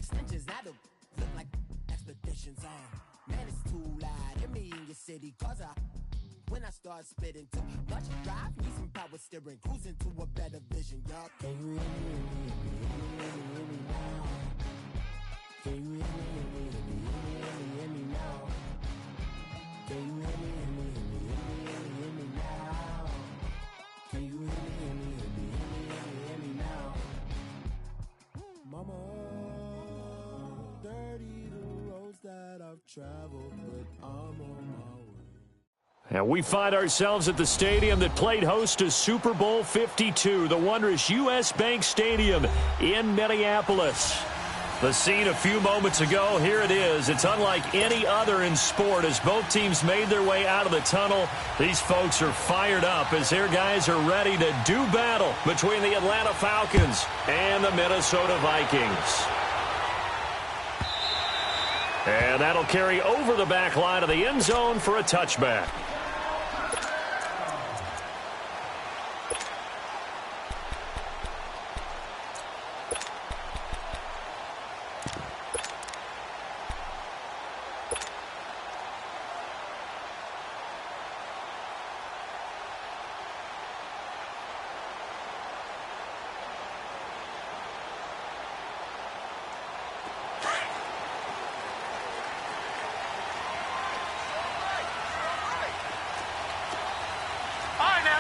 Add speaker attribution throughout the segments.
Speaker 1: extensions that'll look like expeditions on. Man, it's too loud in me in your city, cause when I start spitting too much drive, need some power steering, cruising to a better vision, y'all. Can you hear me now? Can you hear me now? Can you hear me now? Can you hear me now? Mama, dirty the roads that I've traveled, but I'm on my way.
Speaker 2: And we find ourselves at the stadium that played host to Super Bowl 52, the wondrous U.S. Bank Stadium in Minneapolis. The scene a few moments ago, here it is. It's unlike any other in sport as both teams made their way out of the tunnel. These folks are fired up as their guys are ready to do battle between the Atlanta Falcons and the Minnesota Vikings. And that'll carry over the back line of the end zone for a touchback.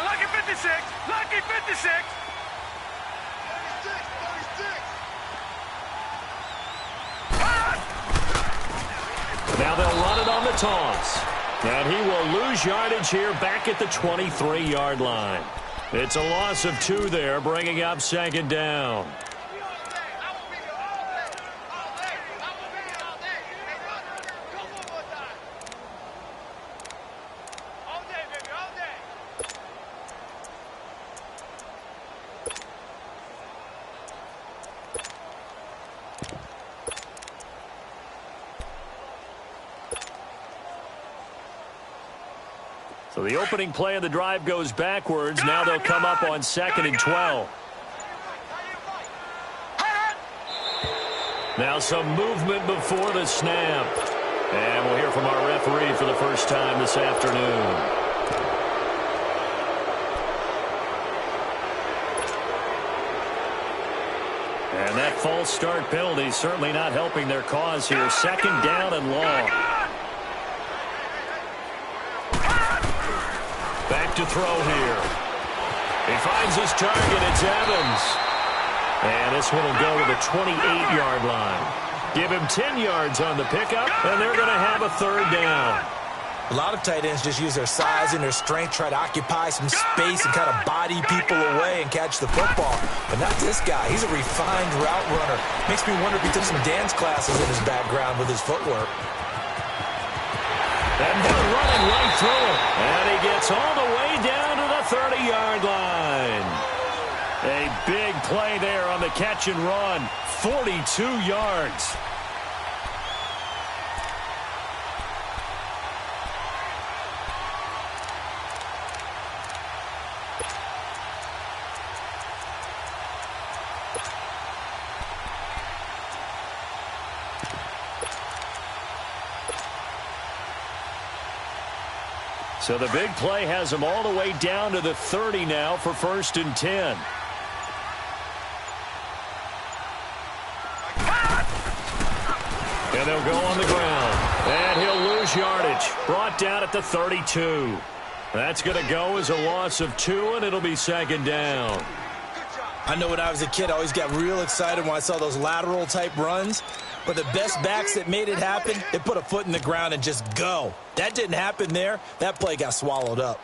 Speaker 3: Lucky 56. 36.
Speaker 2: Now they'll run it on the toss. And he will lose yardage here back at the 23-yard line. It's a loss of 2 there, bringing up second down. So the opening play of the drive goes backwards. Now they'll come up on 2nd and 12. Now some movement before the snap. And we'll hear from our referee for the first time this afternoon. And that false start penalty certainly not helping their cause here. 2nd down and long. Back to throw here. He finds his target. It's Evans. And this one will go to the 28-yard line. Give him 10 yards on the pickup, and they're going to have a 3rd down.
Speaker 4: A lot of tight ends just use their size and their strength, try to occupy some space and kind of body people away and catch the football. But not this guy. He's a refined route runner. Makes me wonder if he took some dance classes in his background with his footwork.
Speaker 2: And they're running right through him. And he gets all the way down to the 30-yard line. A big play there on the catch and run. 42 yards. So the big play has them all the way down to the 30 now for 1st and 10. And they'll go on the ground. And he'll lose yardage. Brought down at the 32. That's going to go as a loss of 2, and it'll be 2nd down.
Speaker 4: I know when I was a kid, I always got real excited when I saw those lateral-type runs. But the best backs that made it happen, they put a foot in the ground and just go. That didn't happen there. That play got swallowed up.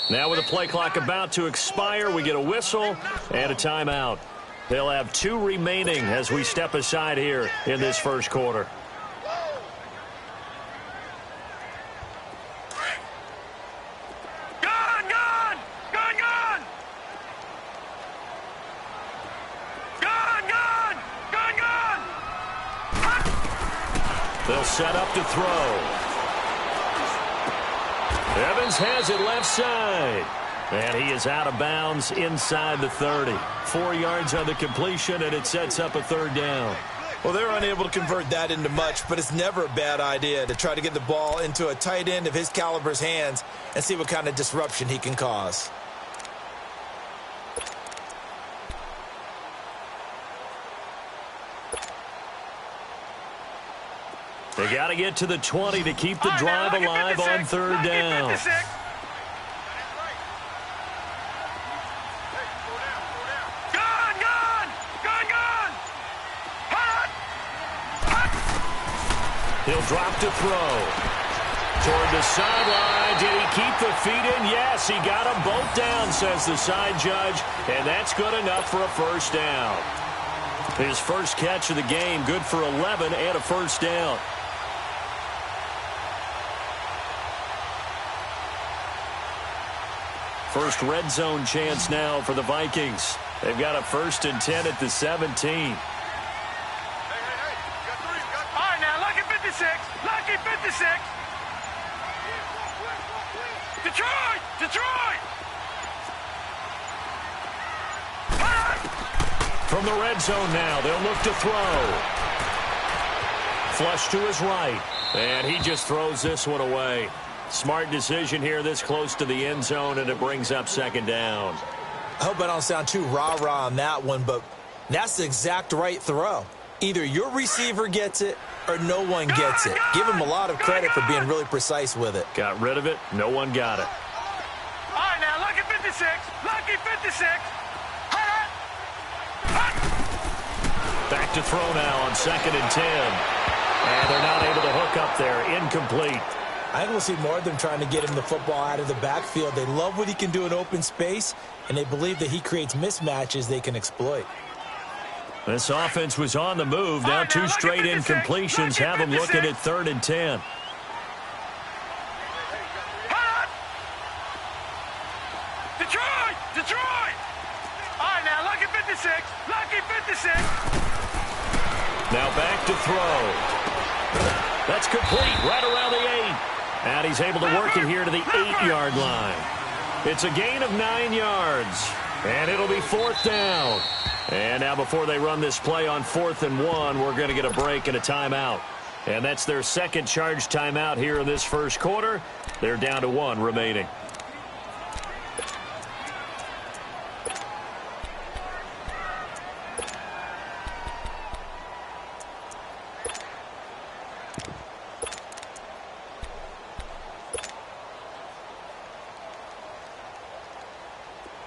Speaker 2: Now with the play clock about to expire, we get a whistle and a timeout. They'll have 2 remaining as we step aside here in this first quarter. They'll set up to throw. Evans has it left side. And he is out of bounds inside the 30. 4 yards on the completion, and it sets up a third down.
Speaker 4: Well, they're unable to convert that into much, but it's never a bad idea to try to get the ball into a tight end of his caliber's hands and see what kind of disruption he can cause.
Speaker 2: They got to get to the 20 to keep the drive alive on third down. He'll drop to throw. Toward the sideline. Did he keep the feet in? Yes, he got them both down, says the side judge. And that's good enough for a first down. His first catch of the game, good for 11 and a first down. First red zone chance now for the Vikings. They've got a 1st and 10 at the 17.
Speaker 3: Lucky 56. Detroit! Detroit!
Speaker 2: From the red zone now, they'll look to throw. Flush to his right. And he just throws this one away. Smart decision here this close to the end zone, and it brings up second down.
Speaker 4: I hope I don't sound too rah-rah on that one, but that's the exact right throw. Either your receiver gets it or no one gets it. Give him a lot of credit for being really precise with it.
Speaker 2: Got rid of it. No one got it.
Speaker 3: All right, now, lucky 56. Lucky 56.
Speaker 2: Back to throw now on 2nd and 10. And they're not able to hook up there. Incomplete.
Speaker 4: I think we'll see more of them trying to get him the football out of the backfield. They love what he can do in open space, and they believe that he creates mismatches they can exploit.
Speaker 2: This offense was on the move. Now 2 straight incompletions have them looking at 3rd and 10.
Speaker 3: Detroit! Detroit! All right, now, lucky 56. Lucky 56.
Speaker 2: Now back to throw. That's complete right around the 8. And he's able to work it here to the 8-yard line. It's a gain of 9 yards. And it'll be 4th down. And now before they run this play on 4th and 1, we're going to get a break and a timeout. And that's their second charge timeout here in this first quarter. They're down to 1 remaining.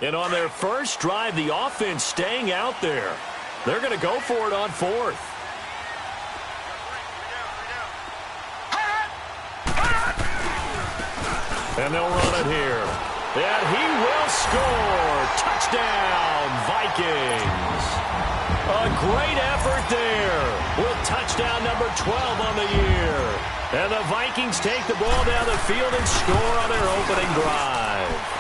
Speaker 2: And on their first drive, the offense staying out there. They're going to go for it on 4th. And they'll run it here. And he will score. Touchdown, Vikings. A great effort there with touchdown number 12 on the year. And the Vikings take the ball down the field and score on their opening drive.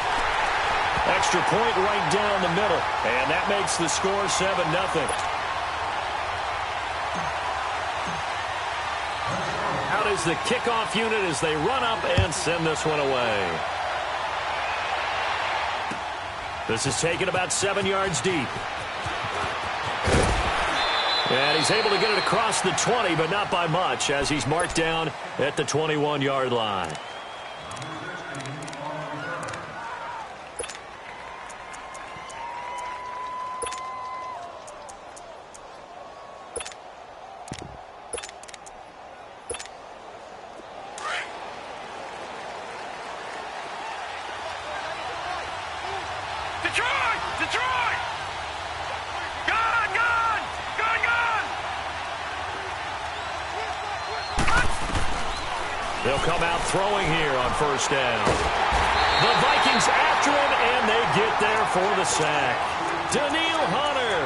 Speaker 2: Extra point right down the middle. And that makes the score 7-0. Out is the kickoff unit as they run up and send this one away. This is taken about 7 yards deep. And he's able to get it across the 20, but not by much, as he's marked down at the 21-yard line. They'll come out throwing here on first down. The Vikings after him, and they get there for the sack. Daniil Hunter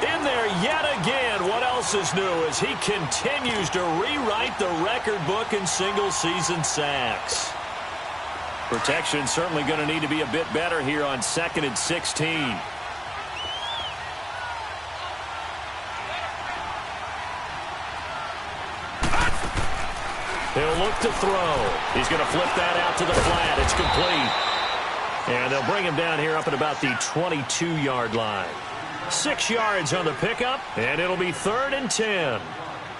Speaker 2: in there yet again. What else is new as he continues to rewrite the record book in single-season sacks. Protection certainly going to need to be a bit better here on 2nd and 16. He'll look to throw. He's going to flip that out to the flat. It's complete. And they'll bring him down here up at about the 22-yard line. 6 yards on the pickup, and it'll be 3rd and 10.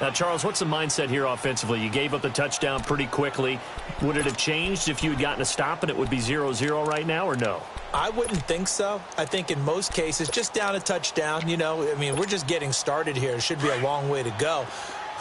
Speaker 2: Now, Charles, what's the mindset here offensively? You gave up the touchdown pretty quickly. Would it have changed if you had gotten a stop and it would be 0-0 right now, or no?
Speaker 4: I wouldn't think so. I think in most cases, just down a touchdown, you know, I mean, we're just getting started here. It should be a long way to go.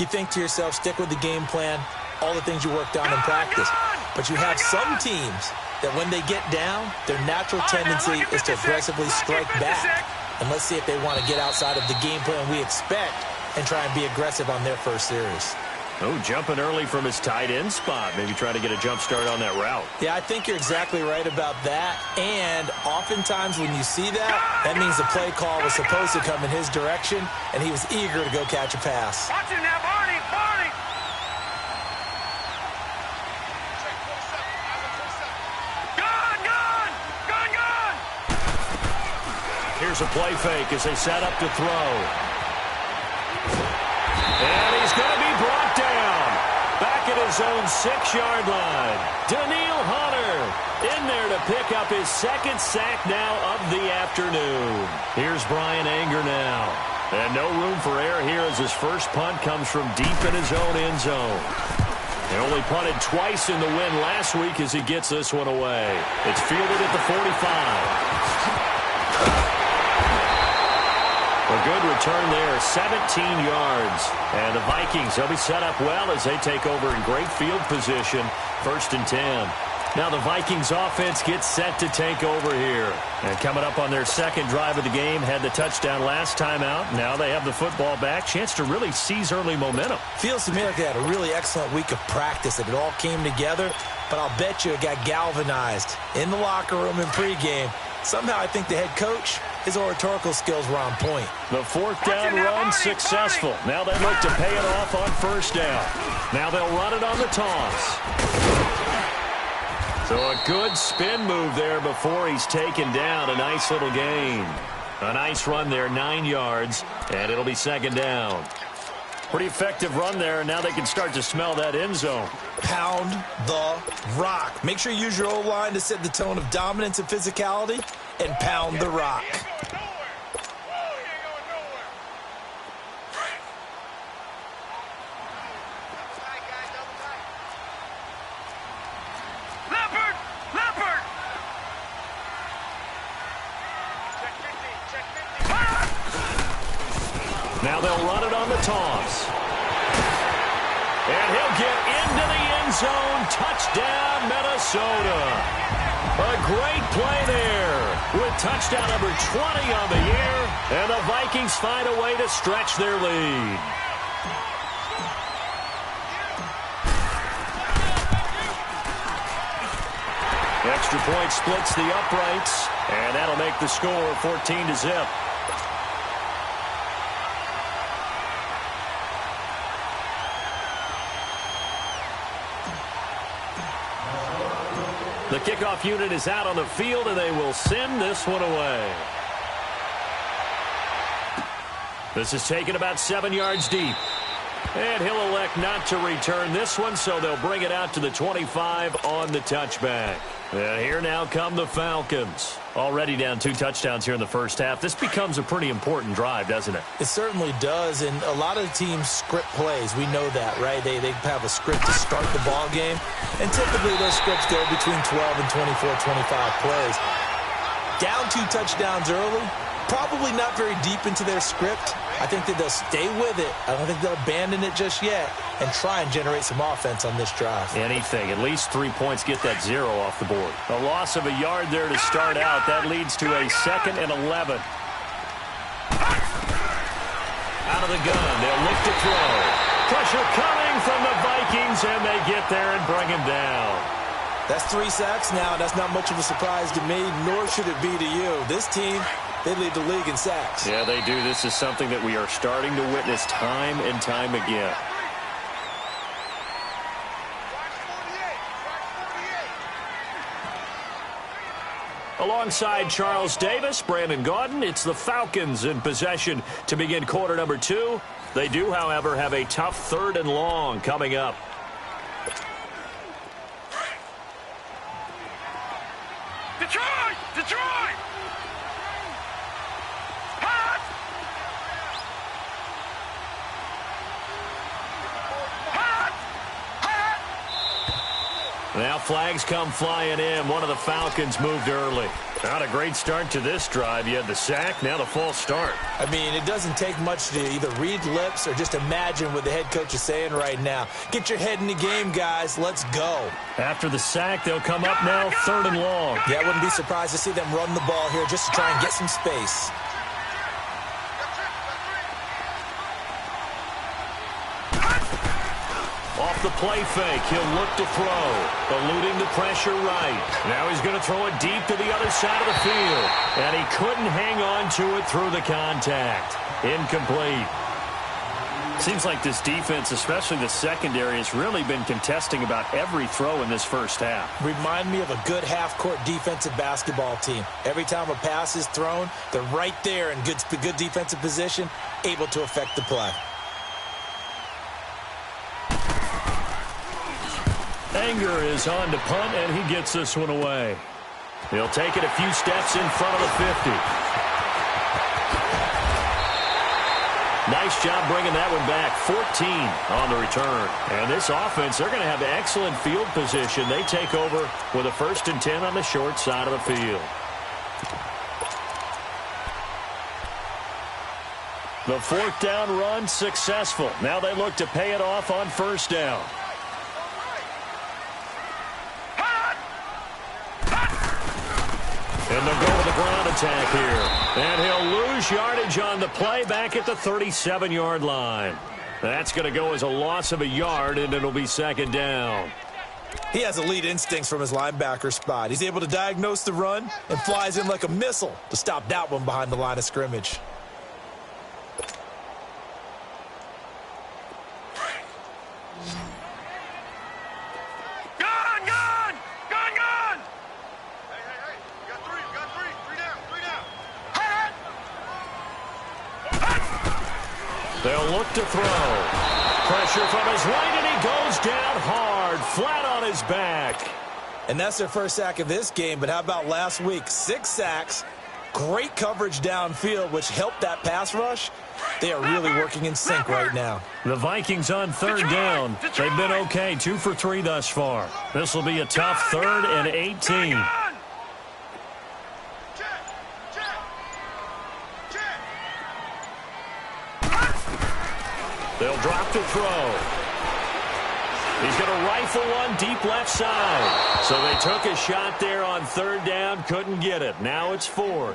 Speaker 4: You think to yourself, stick with the game plan, all the things you worked on in practice. But you have some teams that when they get down, their natural tendency is to aggressively strike back. And let's see if they want to get outside of the game plan we expect and try and be aggressive on their first series.
Speaker 2: Oh, jumping early from his tight end spot. Maybe try to get a jump start on that route.
Speaker 4: Yeah, I think you're exactly right about that. And oftentimes when you see that, that means the play call was supposed to come in his direction, and he was eager to go catch a pass.
Speaker 3: Watch it now, Barney, Barney. Gun.
Speaker 2: Here's a play fake as they set up to throw. And he's going to be brought down. Back at his own 6-yard line. Daniil Hunter in there to pick up his 2nd sack now of the afternoon. Here's Brian Anger now. And no room for error here as his first punt comes from deep in his own end zone. He only punted twice in the win last week as he gets this one away. It's fielded at the 45. A good return there, 17 yards. And the Vikings, they'll be set up well as they take over in great field position. 1st and 10. Now the Vikings offense gets set to take over here. And coming up on their 2nd drive of the game, had the touchdown last time out. Now they have the football back. Chance to really seize early momentum.
Speaker 4: Feels to me like they had a really excellent week of practice, and it all came together. But I'll bet you it got galvanized in the locker room in pregame. Somehow I think the head coach, his oratorical skills were on point.
Speaker 2: The 4th down run successful. Now they look to pay it off on 1st down. Now they'll run it on the toss. So a good spin move there before he's taken down. A nice little gain. A nice run there, 9 yards, and it'll be 2nd down. Pretty effective run there, and now they can start to smell that end zone.
Speaker 4: Pound the rock. Make sure you use your O-line to set the tone of dominance and physicality, and pound the rock.
Speaker 3: Leopard!
Speaker 2: Now they'll run it on the toss. And he'll get into the end zone. Touchdown, Minnesota. A great play there with touchdown number 20 on the year. And the Vikings find a way to stretch their lead. Extra point splits the uprights. And that'll make the score 14-0. The kickoff unit is out on the field, and they will send this one away. This is taken about 7 yards deep. And he'll elect not to return this one, so they'll bring it out to the 25 on the touchback. And here now come the Falcons. Already down 2 touchdowns here in the first half. This becomes a pretty important drive, doesn't it?
Speaker 4: It certainly does, and a lot of teams script plays. We know that, right? They have a script to start the ball game, and typically those scripts go between 12 and 24, 25 plays. Down 2 touchdowns early, probably not very deep into their script. I think that they'll stay with it. I don't think they'll abandon it just yet and try and generate some offense on this drive.
Speaker 2: Anything. At least 3 points, get that 0 off the board. A loss of a yard there to start out. That leads to a 2nd and 11. Out of the gun. They'll look to throw. Pressure coming from the Vikings, and they get there and bring him down.
Speaker 4: That's 3 sacks now. That's not much of a surprise to me, nor should it be to you. This team, they lead the league in sacks.
Speaker 2: Yeah, they do. This is something that we are starting to witness time and time again. Alongside Charles Davis, Brandon Gaudin, it's the Falcons in possession to begin quarter number 2. They do, however, have a tough 3rd and long coming up. flags come flying in. One of the Falcons moved early. Not a great start to this drive. You had the sack, now the false start.
Speaker 4: I mean, it doesn't take much to either read lips or just imagine what the head coach is saying right now. Get your head in the game, guys. Let's go.
Speaker 2: After the sack, they'll come up now 3rd and long.
Speaker 4: Yeah, I wouldn't be surprised to see them run the ball here just to try and get some space.
Speaker 2: Off the play fake, he'll look to throw, eluding the pressure right. Now he's going to throw it deep to the other side of the field, and he couldn't hang on to it through the contact. Incomplete. Seems like this defense, especially the secondary, has really been contesting about every throw in this first half.
Speaker 4: Remind me of a good half-court defensive basketball team. Every time a pass is thrown, they're right there in good defensive position, able to affect the play.
Speaker 2: Anger is on to punt, and he gets this one away. He'll take it a few steps in front of the 50. Nice job bringing that one back. 14 on the return. And this offense, they're going to have excellent field position. They take over with a 1st and 10 on the short side of the field. The 4th down run successful. Now they look to pay it off on 1st down. And they'll go to the ground attack here. And he'll lose yardage on the play back at the 37-yard line. That's going to go as a loss of a yard, and it'll be 2nd down.
Speaker 4: He has elite instincts from his linebacker spot. He's able to diagnose the run and flies in like a missile to stop that one behind the line of scrimmage.
Speaker 2: They'll look to throw. Pressure from his right, and he goes down hard, flat on his back.
Speaker 4: And that's their first sack of this game, but how about last week? 6 sacks, great coverage downfield, which helped that pass rush. They are really working in sync right now.
Speaker 2: The Vikings on 3rd down. They've been okay, 2 for 3 thus far. This will be a tough 3rd and 18. They'll drop to throw. He's going to rifle one deep left side. So they took a shot there on 3rd down, couldn't get it. Now it's 4th.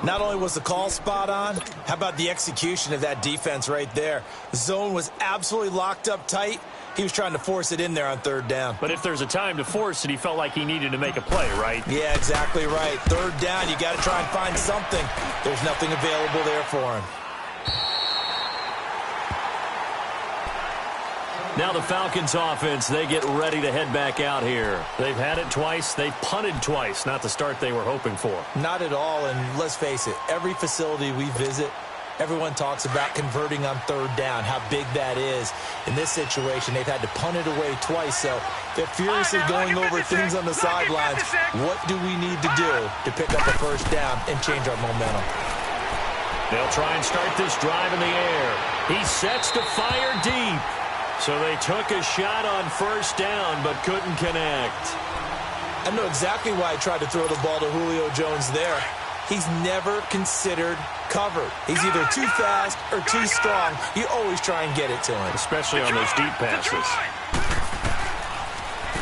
Speaker 4: Not only was the call spot on, how about the execution of that defense right there? The zone was absolutely locked up tight. He was trying to force it in there on 3rd down.
Speaker 2: But if there's a time to force it, he felt like he needed to make a play, right?
Speaker 4: Yeah, exactly right. 3rd down, you got to try and find something. There's nothing available there for him.
Speaker 2: Now the Falcons offense, they get ready to head back out here. They've had it twice. They've punted twice. Not the start they were hoping for.
Speaker 4: Not at all, and let's face it, every facility we visit, everyone talks about converting on 3rd down, how big that is. In this situation, they've had to punt it away twice, so they're furiously going over things on the sidelines. What do we need to do to pick up a 1st down and change our momentum?
Speaker 2: They'll try and start this drive in the air. He sets to fire deep. So they took a shot on 1st down, but couldn't connect.
Speaker 4: I know exactly why I tried to throw the ball to Julio Jones there. He's never considered covered. He's either too fast or too strong. You always try and get it to him.
Speaker 2: Especially on those deep passes.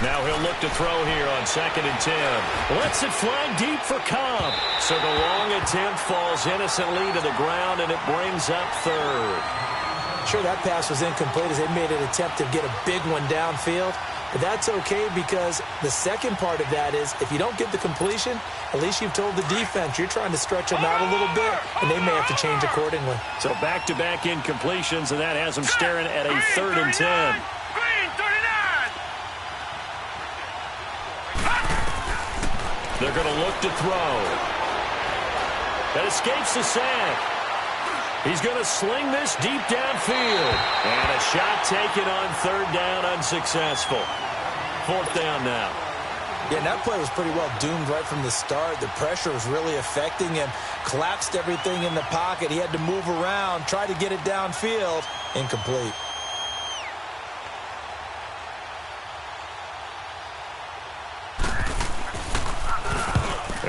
Speaker 2: Now he'll look to throw here on 2nd and 10. Lets it fly deep for Cobb. So the long attempt falls innocently to the ground, and it brings up 3rd.
Speaker 4: Sure, that pass was incomplete as they made an attempt to get a big one downfield. But that's okay because the second part of that is if you don't get the completion, at least you've told the defense you're trying to stretch them out a little bit, and they may have to change accordingly.
Speaker 2: So back-to-back incompletions, and that has them staring at a 3rd and 10. They're going to look to throw. That escapes the sack. He's going to sling this deep downfield. And a shot taken on 3rd down, unsuccessful. 4th down now.
Speaker 4: Yeah, and that play was pretty well doomed right from the start. The pressure was really affecting him. Collapsed everything in the pocket. He had to move around, try to get it downfield. Incomplete.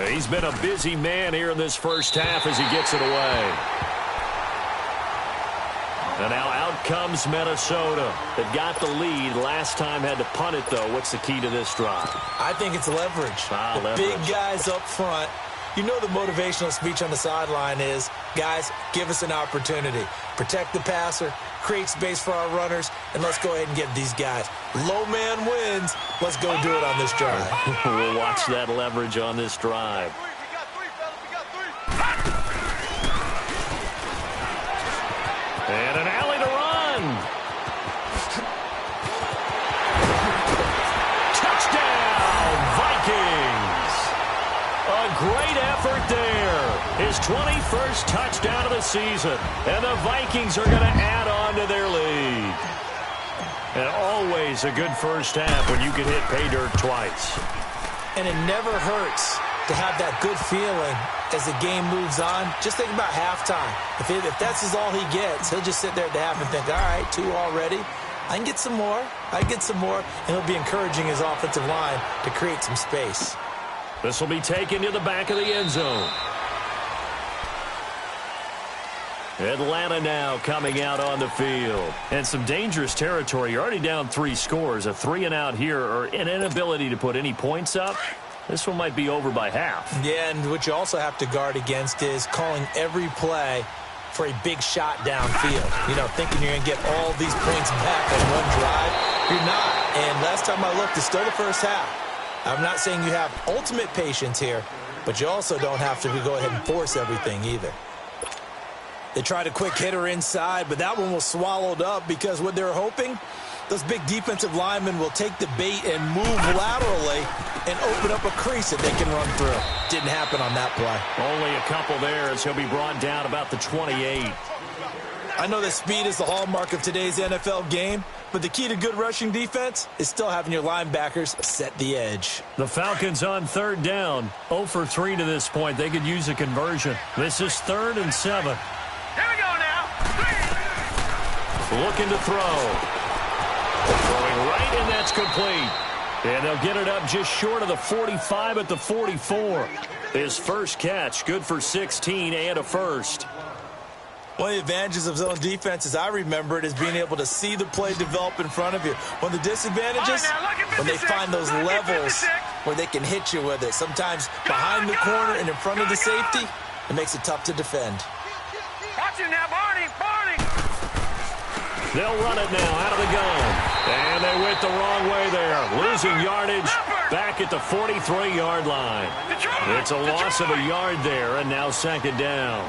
Speaker 2: He's been a busy man here in this first half as he gets it away. And now out comes Minnesota. They've got the lead. Last time had to punt it, though. What's the key to this drive?
Speaker 4: I think it's leverage. Big guys up front. You know the motivational speech on the sideline is, guys, give us an opportunity. Protect the passer, create space for our runners, and let's go ahead and get these guys. Low man wins. Let's go do it on this drive.
Speaker 2: We'll watch that leverage on this drive. And an alley to run. Touchdown, Vikings. A great effort there. His 21st touchdown of the season. And the Vikings are going to add on to their lead. And always a good first half when you can hit pay dirt twice.
Speaker 4: And it never hurts to have that good feeling as the game moves on. Just think about halftime. If that's all he gets, he'll just sit there at the half and think, all right, 2 already. I can get some more. And he'll be encouraging his offensive line to create some space.
Speaker 2: This will be taken to the back of the end zone. Atlanta now coming out on the field. And some dangerous territory. You're already down 3 scores. A 3-and-out here, or an inability to put any points up. This one might be over by half. Yeah, and what you also have to guard against is calling every play for a big shot downfield. You know, thinking you're going to get all these points back on one drive. You're not. And last time I looked, it's still the first half. I'm not saying you have ultimate patience here, but you also don't have to go ahead and force everything either. They tried a quick hitter inside, but that one was swallowed up because what they're hoping, those big defensive linemen will take the bait and move laterally and open up a crease that they can run through. Didn't happen on that play. Only a couple there as he'll be brought down about the 28.
Speaker 4: I know that speed is the hallmark of today's NFL game, but the key to good rushing defense is still having your linebackers set the edge.
Speaker 2: The Falcons on 3rd down. 0 for 3 to this point. They could use a conversion. This is 3rd and 7.
Speaker 3: Here we go now.
Speaker 2: Looking to throw. Throwing right, and that's complete. And they'll get it up just short of the 45 at the 44. His first catch, good for 16 and a first.
Speaker 4: One of the advantages of zone defense, as I remember it, is being able to see the play develop in front of you. One of the disadvantages, when they find those levels where they can hit you with it. Sometimes behind the corner and in front of the safety, it makes it tough to defend.
Speaker 3: Watch it now, Barney.
Speaker 2: They'll run it now out of the gun. And they went the wrong way there. Losing yardage back at the 43-yard line. It's a loss of a yard there, and now 2nd down.
Speaker 3: All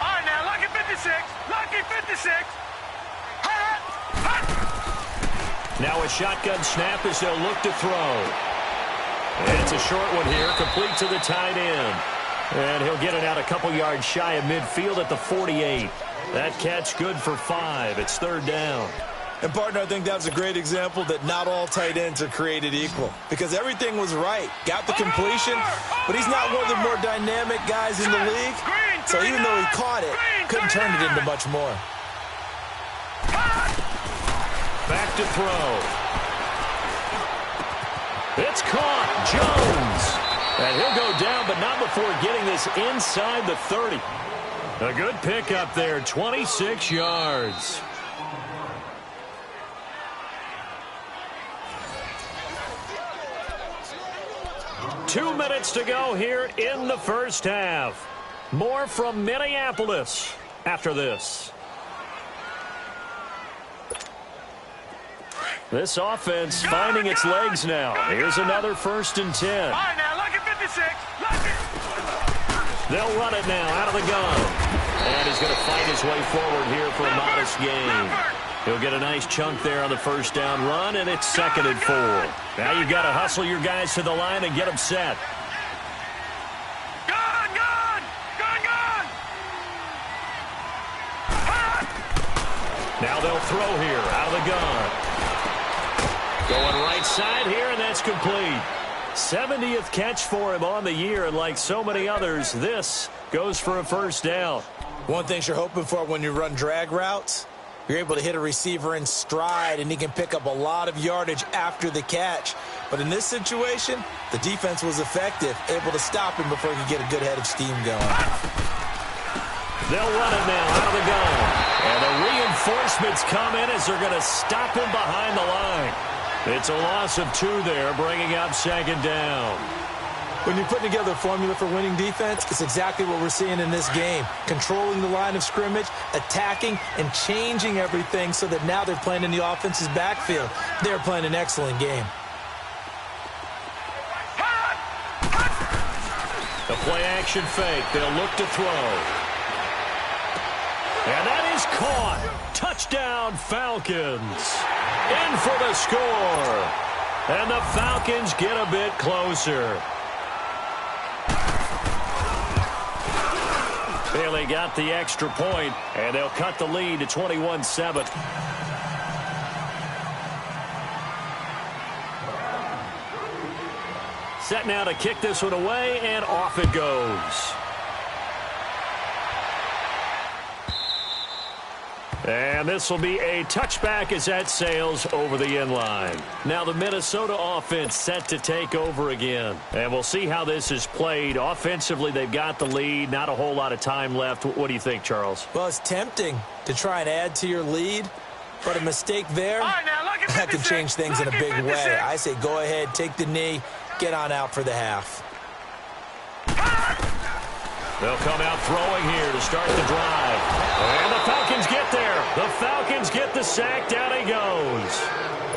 Speaker 3: right, now, lucky 56. Lucky 56.
Speaker 2: Now a shotgun snap as they'll look to throw. It's a short one here, complete to the tight end. And he'll get it out a couple yards shy of midfield at the 48. That catch good for 5. It's 3rd down.
Speaker 4: And, partner, I think that's a great example that not all tight ends are created equal. Because everything was right. Got the completion, but he's not one of the more dynamic guys in the league. So even though he caught it, couldn't turn it into much more.
Speaker 2: Back to throw. It's caught. Jones. And he'll go down, but not before getting this inside the 30. A good pickup there, 26 yards. Two minutes to go here in the first half. More from Minneapolis after this. This offense finding its legs now. Here's another 1st and 10.
Speaker 3: All right, now, lucky 56. Lucky.
Speaker 2: They'll run it now out of the gun. And he's going to fight his way forward here for a modest gain. He'll get a nice chunk there on the 1st down run, and it's 2nd and 4. Now you've got to hustle your guys to the line and get them set.
Speaker 3: Gone!
Speaker 2: Now they'll throw here out of the gun. Going right side here, and that's complete. 70th catch for him on the year, and like so many others, this goes for a 1st down.
Speaker 4: One thing you're hoping for when you run drag routes, you're able to hit a receiver in stride, and he can pick up a lot of yardage after the catch. But in this situation, the defense was effective, able to stop him before he could get a good head of steam going.
Speaker 2: They'll run it now out of the gun. And the reinforcements come in as they're going to stop him behind the line. It's a loss of 2 there, bringing up second down.
Speaker 4: When you put together a formula for winning defense, it's exactly what we're seeing in this game. Controlling the line of scrimmage, attacking, and changing everything so that now they're playing in the offense's backfield. They're playing an excellent game.
Speaker 2: The play-action fake. They'll look to throw. And that is caught. Touchdown, Falcons. In for the score. And the Falcons get a bit closer. Bailey got the extra point, and they'll cut the lead to 21-7. Set now to kick this one away, and off it goes. And this will be a touchback as that sails over the end line. Now the Minnesota offense set to take over again. And we'll see how this is played. Offensively, they've got the lead. Not a whole lot of time left. What do you think, Charles?
Speaker 4: Well, it's tempting to try and add to your lead. But a mistake there, that could change things in a big way. I say go ahead, take the knee, get on out for the half.
Speaker 2: They'll come out throwing here to start the drive. And the Falcons get there. The Falcons get the sack. Down he goes.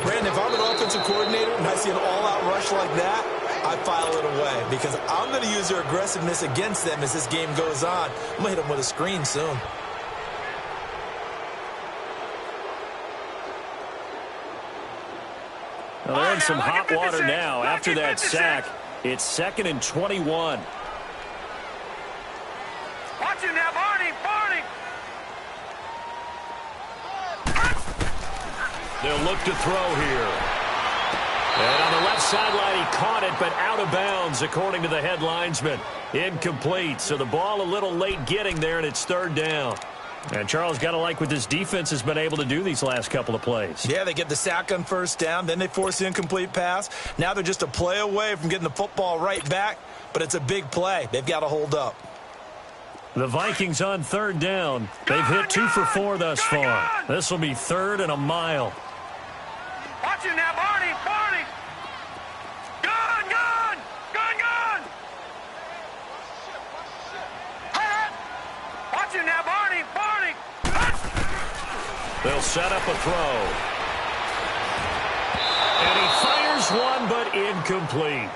Speaker 4: Brandon, if I'm an offensive coordinator and I see an all-out rush like that, I file it away because I'm going to use their aggressiveness against them as this game goes on. I'm going to hit them with a screen soon.
Speaker 2: Well, they're in some hot water now after that sack. It's 2nd and 21.
Speaker 3: Watch him now, Barney!
Speaker 2: They'll look to throw here. And on the left sideline, he caught it, but out of bounds, according to the head linesman. Incomplete, so the ball a little late getting there, and it's 3rd down. And Charles, got to like what this defense has been able to do these last couple of plays.
Speaker 4: Yeah, they get the sack on 1st down, then they force the incomplete pass. Now they're just a play away from getting the football right back, but it's a big play. They've got to hold up.
Speaker 2: The Vikings on 3rd down. They've hit 2 for 4 thus far. This will be 3rd and a mile.
Speaker 3: Watch him now, Barney! Gun! Watch him now, Barney!
Speaker 2: They'll set up a throw. And he fires one, but incomplete.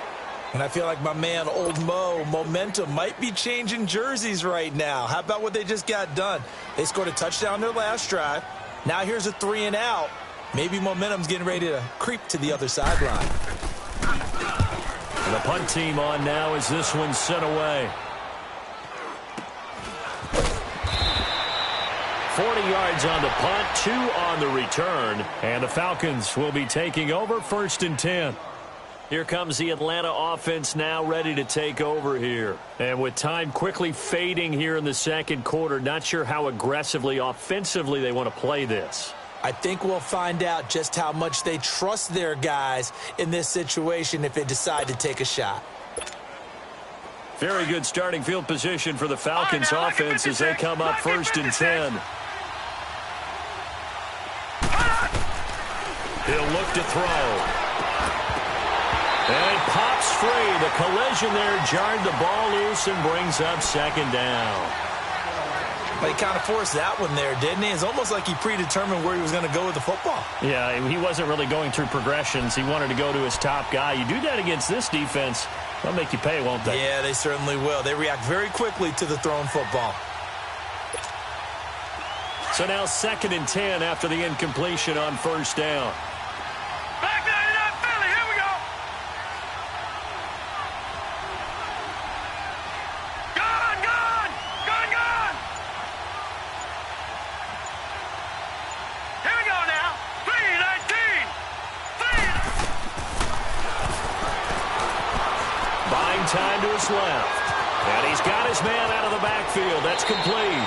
Speaker 4: And I feel like my man, Old Mo, momentum might be changing jerseys right now. How about what they just got done? They scored a touchdown their last drive. Now here's a 3 and out. Maybe momentum's getting ready to creep to the other sideline.
Speaker 2: And the punt team on now as this one's sent away. 40 yards on the punt, 2 on the return. And the Falcons will be taking over 1st and 10. Here comes the Atlanta offense now ready to take over here. And with time quickly fading here in the 2nd quarter, not sure how aggressively, offensively they want to play this.
Speaker 4: I think we'll find out just how much they trust their guys in this situation if they decide to take a shot.
Speaker 2: Very good starting field position for the Falcons offense as they come up 1st and 10. He'll look to throw. And it pops free. The collision there jarred the ball loose and brings up 2nd down.
Speaker 4: But he kind of forced that one there, didn't he? It's almost like he predetermined where he was going to go with the football.
Speaker 2: Yeah, he wasn't really going through progressions. He wanted to go to his top guy. You do that against this defense, they'll make you pay, won't they?
Speaker 4: Yeah, they certainly will. They react very quickly to the thrown football.
Speaker 2: So now 2nd and 10 after the incompletion on 1st down.
Speaker 3: Back 99 Philly, here we go! Gun! Here we go now! 3-19!
Speaker 2: Buying time to his left. And he's got his man out of the backfield. That's complete.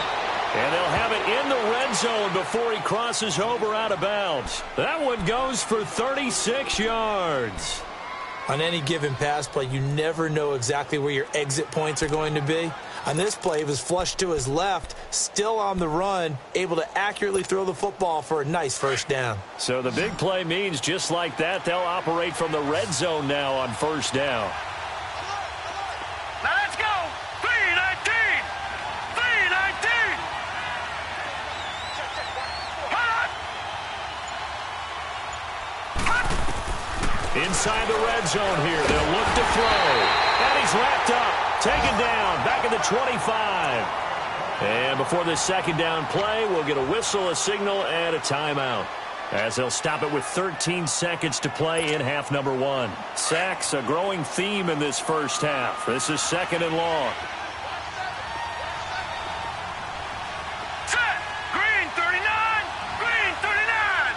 Speaker 2: And they'll have it in the red zone before he crosses over out of bounds. That one goes for 36 yards.
Speaker 4: On any given pass play, you never know exactly where your exit points are going to be. On this play, he was flushed to his left, still on the run, able to accurately throw the football for a nice first down.
Speaker 2: So the big play means just like that, they'll operate from the red zone now on first down.
Speaker 3: Now let's go. 3-19. 3-19.
Speaker 2: Inside the red zone here, they'll look to throw. And he's wrapped up, taken down, back at the 25. And before this second down play, we'll get a whistle, a signal, and a timeout, as they'll stop it with 13 seconds to play in half number 1. Sacks, a growing theme in this first half. This is second and long.
Speaker 3: Set. Green 39. Green 39.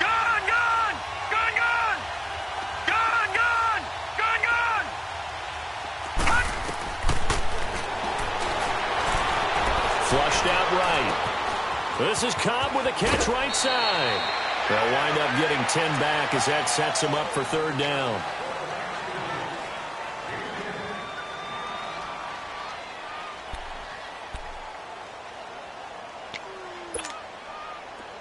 Speaker 3: Gone, gone. Gone, gone. Gone, gone. Gone, gone.
Speaker 2: Flushed out right. This is Cobb with a catch right side. They'll wind up getting 10 back as that sets them up for third down.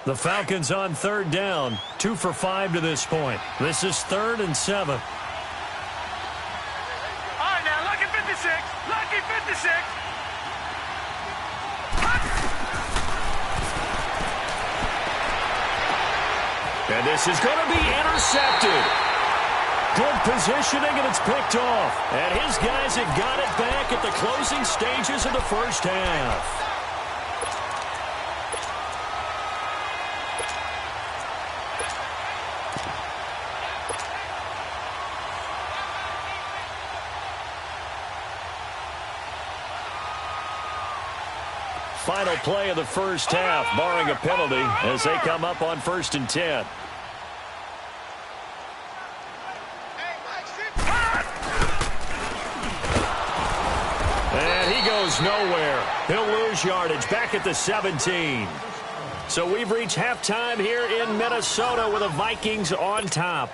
Speaker 2: The Falcons on third down, 2 for 5 to this point. This is 3rd and 7.
Speaker 3: All right, now, lucky 56. Lucky 56.
Speaker 2: And this is going to be intercepted. Good positioning, and it's picked off. And his guys have got it back at the closing stages of the first half. Final play of the first half, barring a penalty, as they come up on 1st and 10. And he goes nowhere. He'll lose yardage back at the 17. So we've reached halftime here in Minnesota with the Vikings on top.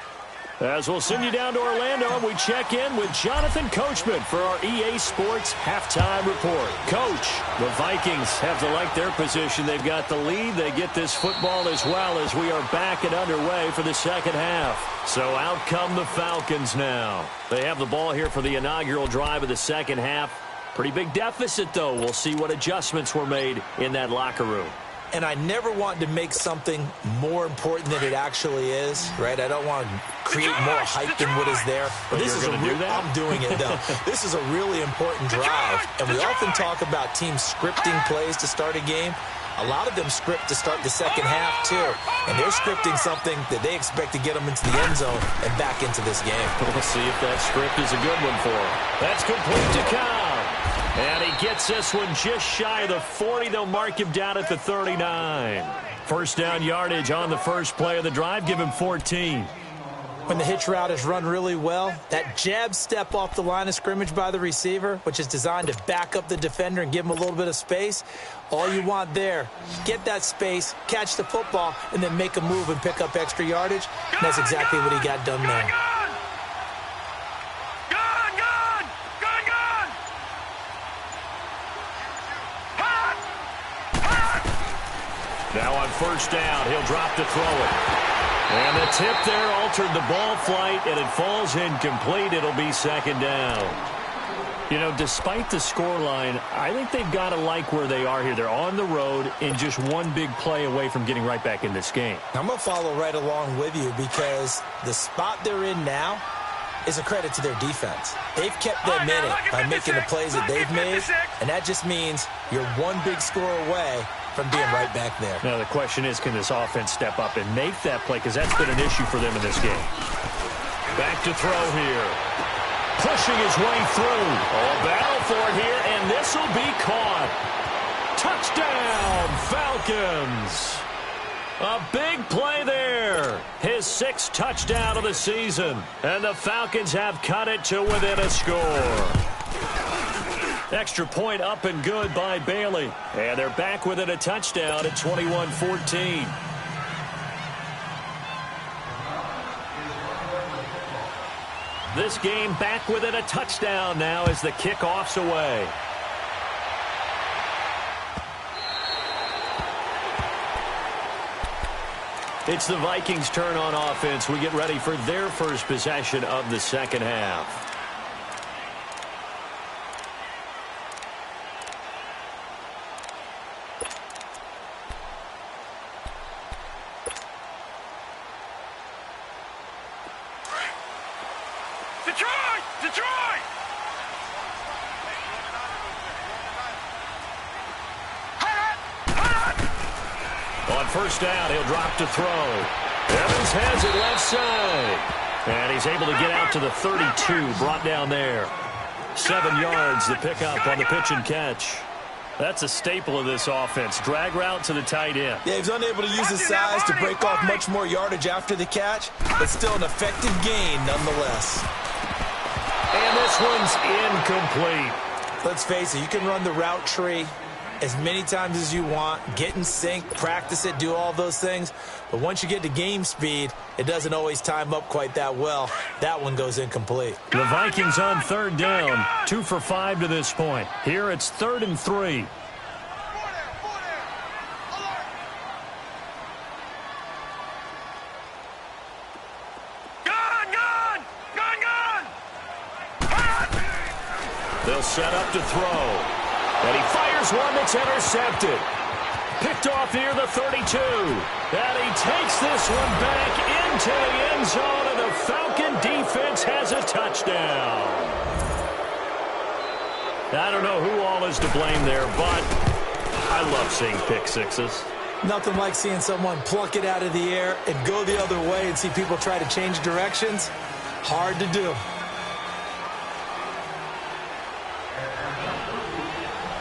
Speaker 2: As we'll send you down to Orlando, and we check in with Jonathan Coachman for our EA Sports Halftime Report. Coach, the Vikings have to like their position. They've got the lead. They get this football as well as we are back and underway for the second half. So out come the Falcons now. They have the ball here for the inaugural drive of the second half. Pretty big deficit, though. We'll see what adjustments were made in that locker room.
Speaker 4: And I never want to make something more important than it actually is, right? I don't want to create more hype than what is there. But this is I'm doing it, though. This is a really important drive. And we often talk about teams scripting plays to start a game. A lot of them script to start the second half, too. And they're scripting something that they expect to get them into the end zone and back into this game.
Speaker 2: We'll see if that script is a good one for them. That's complete to Cobb. And he gets this one just shy of the 40. They'll mark him down at the 39. First down yardage on the first play of the drive. Give him 14.
Speaker 4: When the hitch route is run really well, that jab step off the line of scrimmage by the receiver, which is designed to back up the defender and give him a little bit of space, all you want there, get that space, catch the football, and then make a move and pick up extra yardage. And that's exactly what he got done there.
Speaker 2: Now on first down, he'll drop to throw it. And the tip there altered the ball flight, and it falls incomplete. It'll be second down. You know, despite the scoreline, I think they've got to like where they are here. They're on the road and just one big play away from getting right back in this game.
Speaker 4: I'm going to follow right along with you because the spot they're in now is a credit to their defense. They've kept them in it by making the plays that they've made, and that just means you're one big score away from being right back there.
Speaker 2: Now the question is, can this offense step up and make that play? Because that's been an issue for them in this game. Back to throw here. Pushing his way through. Oh, battle for it here, and this will be caught. Touchdown, Falcons. A big play there. His 6th touchdown of the season. And the Falcons have cut it to within a score. Extra point up and good by Bailey. And they're back within a touchdown at 21-14. This game back within a touchdown now as the kickoff's away. It's the Vikings' turn on offense. We get ready for their first possession of the second half. First down, he'll drop to throw. Evans has it left side. And he's able to get out to the 32, brought down there. 7 yards, the pickup on the pitch and catch. That's a staple of this offense. Drag route to the tight end.
Speaker 4: Yeah, he's unable to use his size to break off much more yardage after the catch, but still an effective gain nonetheless.
Speaker 2: And this one's incomplete.
Speaker 4: Let's face it, you can run the route tree as many times as you want, get in sync, practice it, do all those things. But once you get to game speed, it doesn't always time up quite that well. That one goes incomplete.
Speaker 2: The Vikings on third down, 2 for 5 to this point. Here it's 3rd and 3. They'll set up to throw. And he fires one that's intercepted. Picked off near the 32. And he takes this one back into the end zone, and the Falcon defense has a touchdown. I don't know who all is to blame there, but I love seeing pick sixes.
Speaker 4: Nothing like seeing someone pluck it out of the air and go the other way and see people try to change directions. Hard to do.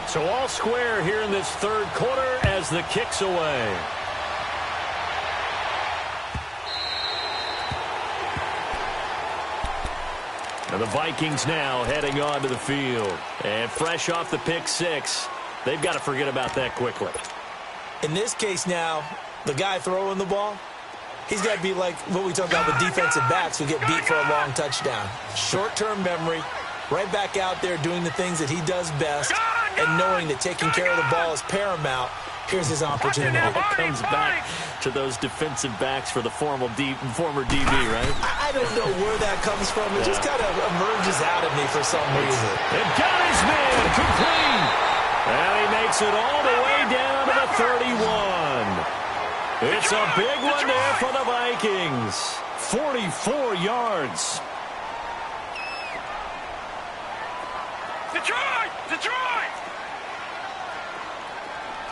Speaker 2: So all square here in this third quarter as the kick's away. And the Vikings now heading onto the field. And fresh off the pick six, they've got to forget about that quickly.
Speaker 4: In this case now, the guy throwing the ball, he's got to be like what we talk about with defensive backs who get beat for a long touchdown. Short-term memory, right back out there doing the things that he does best, and knowing that taking care of the ball is paramount. Here's his opportunity.
Speaker 2: It comes back to those defensive backs for the former DB, right?
Speaker 4: I don't know where that comes from. It just kind of emerges out of me for some reason.
Speaker 2: It got his man complete. And he makes it all the way down to the 31. It's a big one there for the Vikings. 44 yards.
Speaker 3: Detroit! Detroit!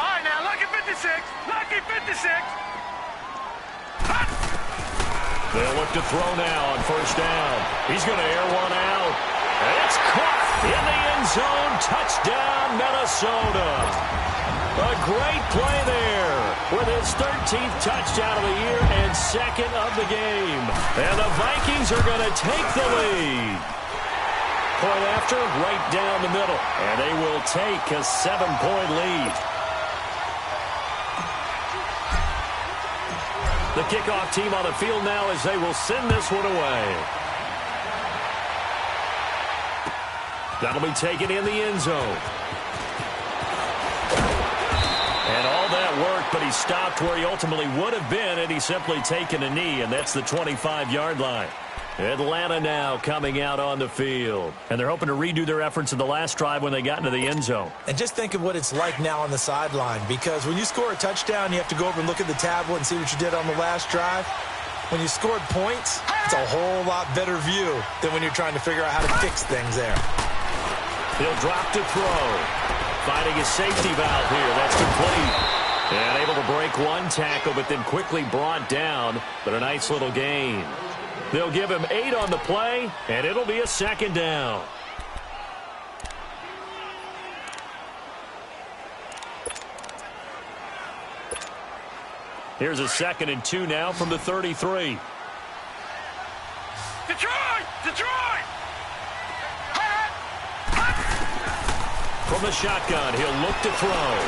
Speaker 3: All right, now, lucky 56. Lucky 56.
Speaker 2: They'll look to throw now on first down. He's going to air one out. And it's caught in the end zone. Touchdown, Minnesota. A great play there with his 13th touchdown of the year and second of the game. And the Vikings are going to take the lead. Point after, right down the middle. And they will take a 7-point lead. The kickoff team on the field now as they will send this one away. That'll be taken in the end zone. And all that worked, but he stopped where he ultimately would have been, and he's simply taken a knee, and that's the 25-yard line. Atlanta now coming out on the field. And they're hoping to redo their efforts in the last drive when they got into the end zone.
Speaker 4: And just think of what it's like now on the sideline, because when you score a touchdown, you have to go over and look at the tablet and see what you did on the last drive. When you scored points, it's a whole lot better view than when you're trying to figure out how to fix things there.
Speaker 2: He'll drop to throw. Finding his safety valve here. That's complete. And able to break one tackle, but then quickly brought down. But a nice little gain. They'll give him 8 on the play, and it'll be a second down. Here's a 2nd and 2 now from the 33.
Speaker 3: Detroit! Detroit!
Speaker 2: From the shotgun, he'll look to throw.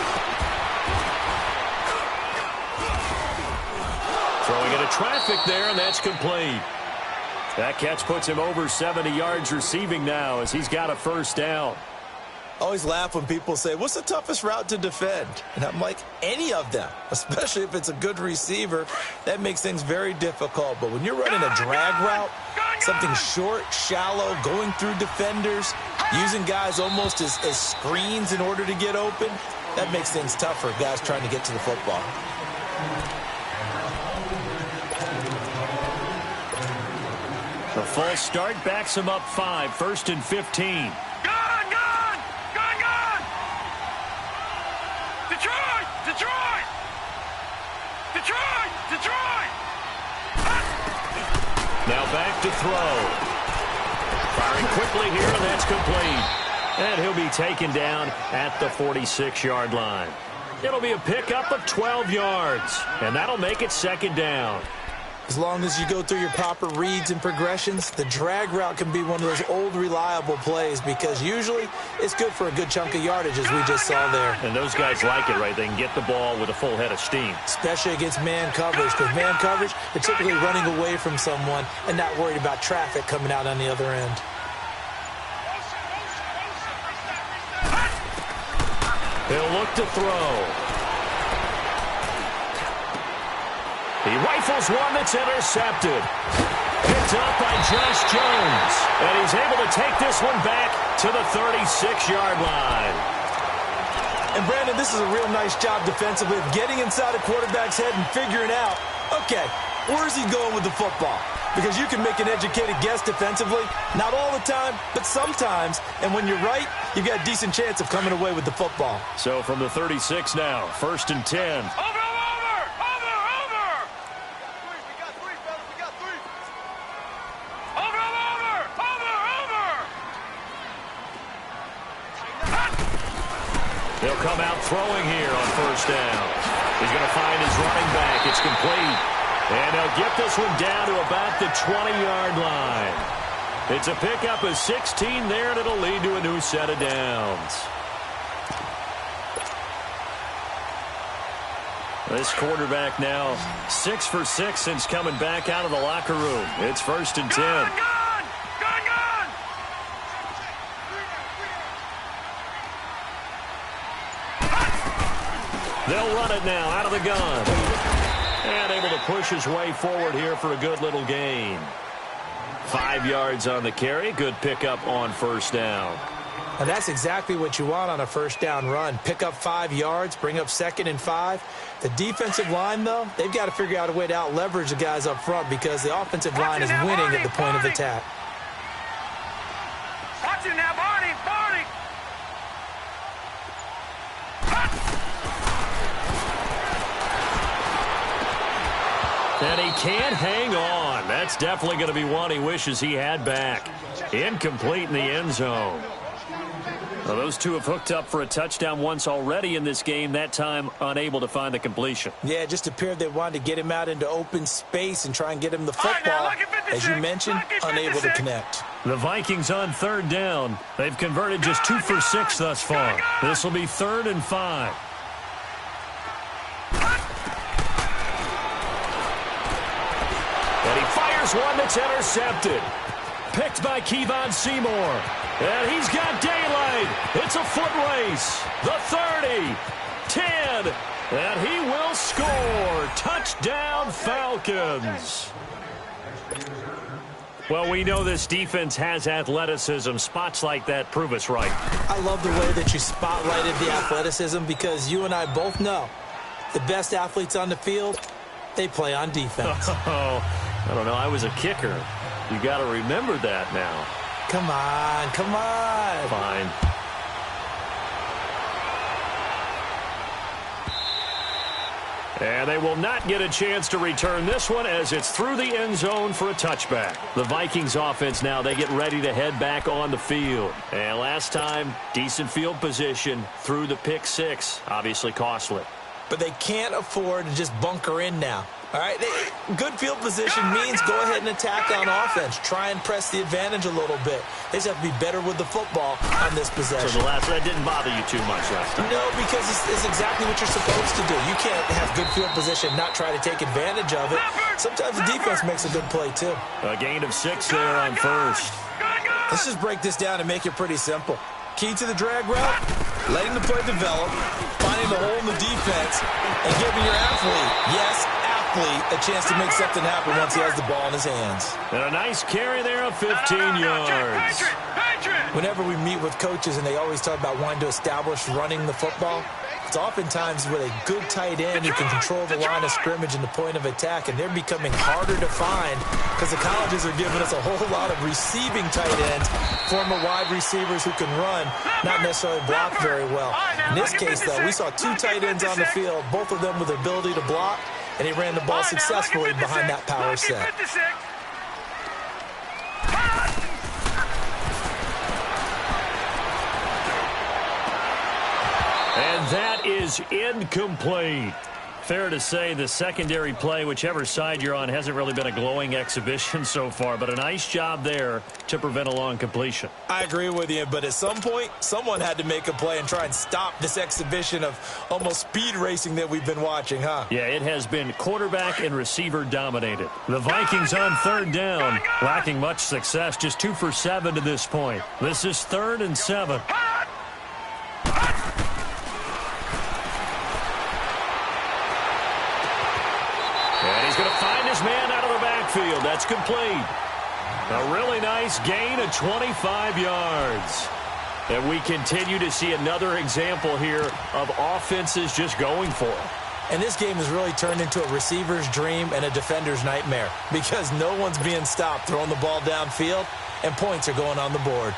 Speaker 2: Throwing into traffic there, and that's complete. That catch puts him over 70 yards receiving now as he's got a first down.
Speaker 4: I always laugh when people say, what's the toughest route to defend? And I'm like, any of them, especially if it's a good receiver. That makes things very difficult. But when you're running a drag route, something short, shallow, going through defenders, using guys almost as screens in order to get open, that makes things tough for guys trying to get to the football.
Speaker 2: The false start backs him up 5, 1st and 15.
Speaker 3: Detroit!
Speaker 2: Now back to throw. Firing quickly here, and that's complete. And he'll be taken down at the 46-yard line. It'll be a pickup of 12 yards, and that'll make it 2nd down.
Speaker 4: As long as you go through your proper reads and progressions, the drag route can be one of those old reliable plays because usually it's good for a good chunk of yardage, as we just saw there.
Speaker 2: And those guys like it, right? They can get the ball with a full head of steam.
Speaker 4: Especially against man coverage, because man coverage, they're typically running away from someone and not worried about traffic coming out on the other end.
Speaker 2: He'll look to throw. He rifles one that's intercepted. Picked up by Josh Jones. And he's able to take this one back to the 36-yard line.
Speaker 4: And, Brandon, this is a real nice job defensively of getting inside a quarterback's head and figuring out, okay, where's he going with the football? Because you can make an educated guess defensively. Not all the time, but sometimes. And when you're right, you've got a decent chance of coming away with the football.
Speaker 2: So from the 36 now, 1st and 10. He'll come out throwing here on 1st down. He's going to find his running back. It's complete. And they'll get this one down to about the 20-yard line. It's a pickup of 16 there, and it'll lead to a new set of downs. This quarterback now 6 for 6 since coming back out of the locker room. It's 1st and 10. They'll run it now out of the gun. And able to push his way forward here for a good little gain. 5 yards on the carry. Good pickup on 1st down.
Speaker 4: And that's exactly what you want on a 1st down run. Pick up 5 yards, bring up 2nd and 5. The defensive line, though, they've got to figure out a way to out-leverage the guys up front because the offensive line is winning at the point of attack.
Speaker 3: Watch it now, Barney!
Speaker 2: And he can't hang on. That's definitely going to be one he wishes he had back. Incomplete in the end zone. Well, those two have hooked up for a touchdown once already in this game, that time unable to find the completion.
Speaker 4: Yeah, it just appeared they wanted to get him out into open space and try and get him the football. As you mentioned, unable to connect.
Speaker 2: The Vikings on 3rd down. They've converted just 2 for 6 thus far. This will be 3rd and 5. And he fires one that's intercepted. Picked by Kevon Seymour. And he's got daylight. It's a foot race. The 30, 10, and he will score. Touchdown, Falcons. Well, we know this defense has athleticism. Spots like that prove us right.
Speaker 4: I love the way that you spotlighted the athleticism because you and I both know the best athletes on the field, they play on defense.
Speaker 2: Oh, I don't know. I was a kicker. You got to remember that now.
Speaker 4: Come on, come on.
Speaker 2: Fine. And they will not get a chance to return this one as it's through the end zone for a touchback. The Vikings offense now, they get ready to head back on the field. And last time, decent field position through the pick 6. Obviously costly.
Speaker 4: But they can't afford to just bunker in now. All right, good field position means go ahead and attack on offense. Try and press the advantage a little bit. They just have to be better with the football on this possession.
Speaker 2: So that didn't bother you too much last time?
Speaker 4: No, because it's exactly what you're supposed to do. You can't have good field position, not try to take advantage of it. sometimes the defense makes a good play, too.
Speaker 2: A gain of 6 there on first.
Speaker 4: Let's just break this down and make it pretty simple. Key to the drag route, letting the play develop, finding the hole in the defense, and giving your athlete, yes, athlete, a chance to make something happen once he has the ball in his hands.
Speaker 2: And a nice carry there of 15 yards.
Speaker 4: Whenever we meet with coaches and they always talk about wanting to establish running the football, it's oftentimes with a good tight end who can control the line of scrimmage and the point of attack, and they're becoming harder to find because the colleges are giving us a whole lot of receiving tight ends, former wide receivers who can run, not necessarily block very well. In this case, though, we saw 2 tight ends on the field, both of them with the ability to block, and he ran the ball successfully behind that power set.
Speaker 2: And that is incomplete. Fair to say the secondary play, whichever side you're on, hasn't really been a glowing exhibition so far, but a nice job there to prevent a long completion.
Speaker 4: I agree with you, but at some point, someone had to make a play and try and stop this exhibition of almost speed racing that we've been watching, huh?
Speaker 2: Yeah, it has been quarterback and receiver dominated. The Vikings on 3rd down, lacking much success, just 2 for 7 to this point. This is 3rd and 7. And he's going to find his man out of the backfield. That's complete. A really nice gain of 25 yards. And we continue to see another example here of offenses just going for it.
Speaker 4: And this game has really turned into a receiver's dream and a defender's nightmare because no one's being stopped throwing the ball downfield, and points are going on the board.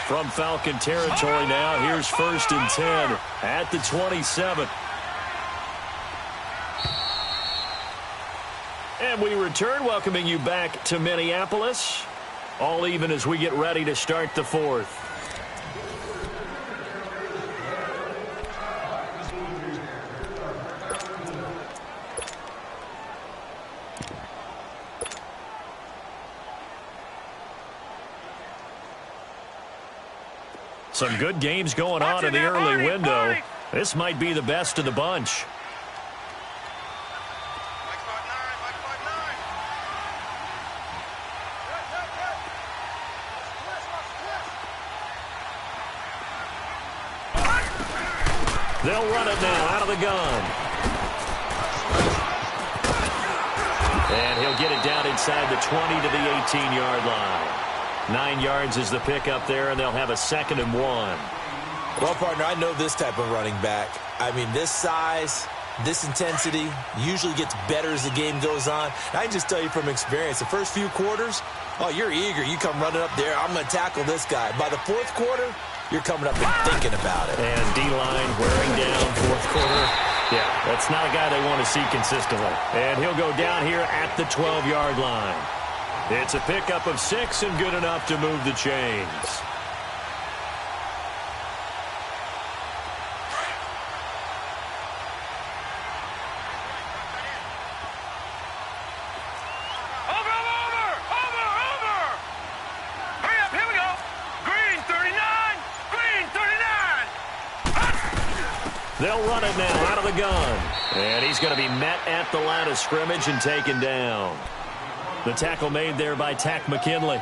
Speaker 2: From Falcon territory now, here's 1st and 10 at the 27. And we return, welcoming you back to Minneapolis. All even as we get ready to start the 4th. Some good games going on in the early window. This might be the best of the bunch. They'll run it now out of the gun. And he'll get it down inside the 20 to the 18-yard line. 9 yards is the pickup there, and they'll have a 2nd and 1.
Speaker 4: Well, partner, I know this type of running back. I mean, this size, this intensity usually gets better as the game goes on. And I can just tell you from experience, the first few quarters, oh, you're eager. You come running up there, I'm going to tackle this guy. By the 4th quarter, you're coming up and thinking about it.
Speaker 2: And D-line wearing down 4th quarter. Yeah, that's not a guy they want to see consistently. And he'll go down here at the 12-yard line. It's a pickup of 6 and good enough to move the chains. They'll run it now out of the gun. And he's going to be met at the line of scrimmage and taken down. The tackle made there by Tack McKinley.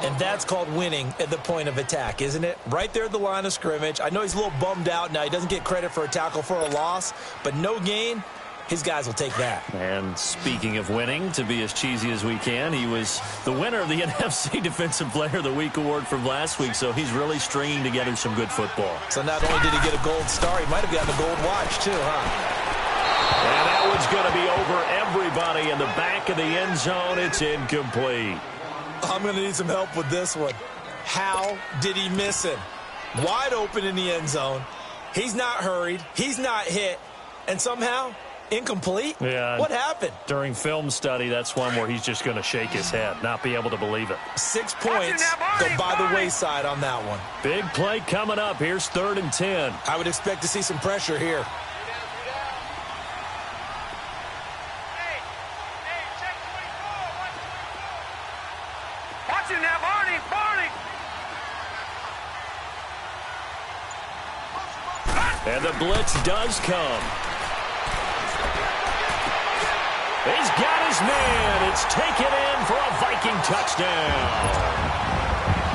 Speaker 4: And that's called winning at the point of attack, isn't it? Right there at the line of scrimmage. I know he's a little bummed out now. He doesn't get credit for a tackle for a loss, but no gain, his guys will take that.
Speaker 2: And speaking of winning, to be as cheesy as we can, he was the winner of the NFC Defensive Player of the Week award from last week, so he's really stringing together some good football.
Speaker 4: So not only did he get a gold star, he might have gotten a gold watch too, huh?
Speaker 2: And that one's going to be over everybody in the back of the end zone. It's incomplete.
Speaker 4: I'm going to need some help with this one. How did he miss him? Wide open in the end zone. He's not hurried. He's not hit. And somehow, incomplete?
Speaker 2: Yeah.
Speaker 4: What happened?
Speaker 2: During film study, that's one where he's just going to shake his head, not be able to believe it.
Speaker 4: 6 points go by the wayside on that one.
Speaker 2: Big play coming up. Here's 3rd and 10.
Speaker 4: I would expect to see some pressure here.
Speaker 2: And the blitz does come. He's got his man. It's taken in for a Viking touchdown.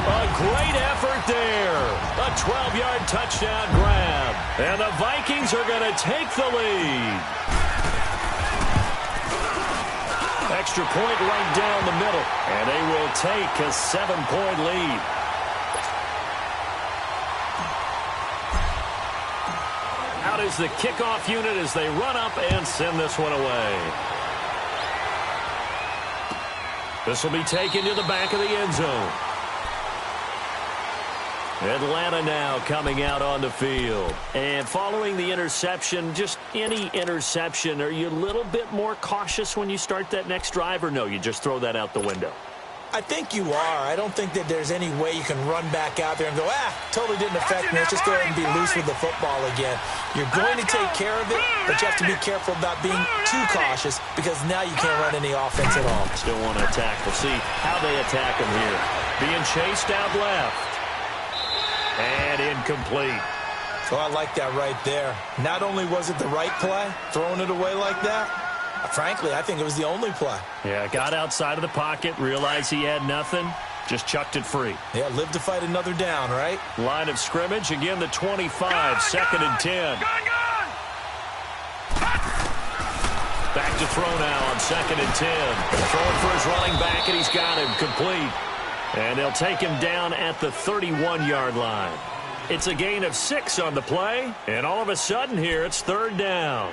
Speaker 2: A great effort there. A 12-yard touchdown grab. And the Vikings are going to take the lead. Extra point right down the middle. And they will take a 7-point lead. Out is the kickoff unit as they run up and send this one away. This will be taken to the back of the end zone. Atlanta now coming out on the field. And following the interception, just any interception, are you a little bit more cautious when you start that next drive, or no, you just throw that out the window?
Speaker 4: I think you are. I don't think that there's any way you can run back out there and go, totally didn't affect me. Let's just go ahead and be loose with the football again. You're going to take care of it, but you have to be careful about being too cautious because now you can't run any offense at all.
Speaker 2: Still want to attack. We'll see how they attack him here. Being chased out left. And incomplete.
Speaker 4: Oh, I like that right there. Not only was it the right play, throwing it away like that, frankly, I think it was the only play.
Speaker 2: Yeah, got outside of the pocket, realized he had nothing, just chucked it free.
Speaker 4: Yeah, live to fight another down, right?
Speaker 2: Line of scrimmage, again the 25, second and 10. Back to throw now on second and 10. Throwing for his running back, and he's got him complete. And they'll take him down at the 31-yard line. It's a gain of 6 on the play, and all of a sudden here it's third down.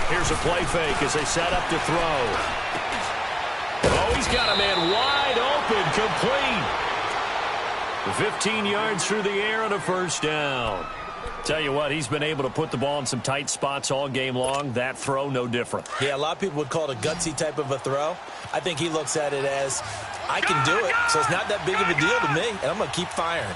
Speaker 2: Here's a play fake as they set up to throw. Oh, he's got a man wide open, complete. 15 yards through the air and a first down. Tell you what, he's been able to put the ball in some tight spots all game long. That throw, no different.
Speaker 4: Yeah, a lot of people would call it a gutsy type of a throw. I think he looks at it as, I can do it, so it's not that big of a deal to me, and I'm going to keep firing.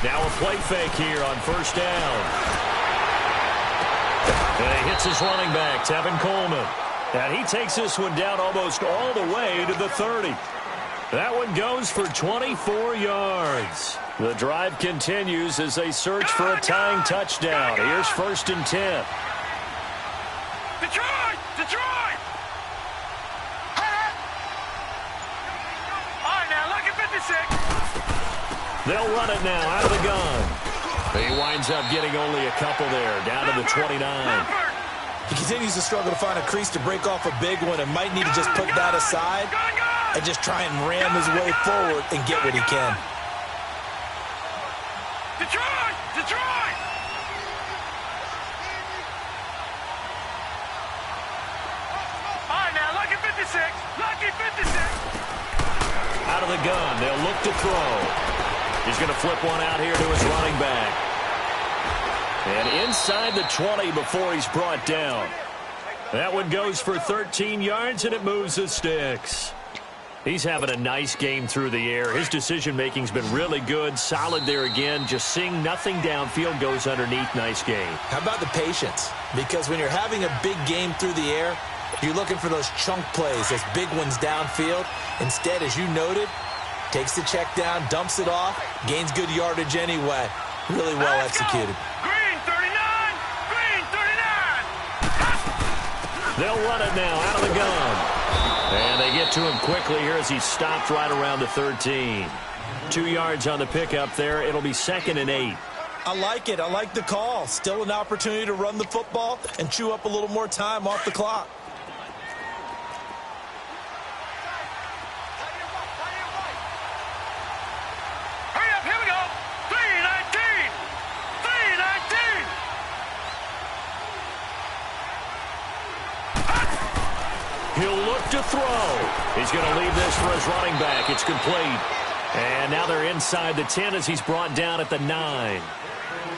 Speaker 2: Now a play fake here on first down. And he hits his running back, Tevin Coleman. And he takes this one down almost all the way to the 30. That one goes for 24 yards. The drive continues as they search for a tying touchdown. Here's first and 10.
Speaker 3: Detroit! Detroit! All right, now look at 56.
Speaker 2: They'll run it now out of the gun. He winds up getting only a couple there, down to the 29.
Speaker 4: He continues to struggle to find a crease to break off a big one and might need to just put that aside and just try and ram his way forward and get what he can.
Speaker 3: Detroit! Detroit! All right, now lucky 56. Lucky 56.
Speaker 2: Out of the gun, they'll look to throw. He's going to flip one out here to his running back. And inside the 20 before he's brought down. That one goes for 13 yards, and it moves the sticks. He's having a nice game through the air. His decision-making's been really good. Solid there again. Just seeing nothing downfield goes underneath. Nice game.
Speaker 4: How about the patience? Because when you're having a big game through the air, you're looking for those chunk plays, those big ones downfield. Instead, as you noted, takes the check down, dumps it off, gains good yardage anyway. Really well executed.
Speaker 3: Green 39! Green 39!
Speaker 2: They'll run it now out of the gun. And they get to him quickly here as he stopped right around the 13. 2 yards on the pickup there. It'll be second and 8.
Speaker 4: I like it. I like the call. Still an opportunity to run the football and chew up a little more time off the clock.
Speaker 2: He'll look to throw. He's going to leave this for his running back. It's complete. And now they're inside the 10 as he's brought down at the 9.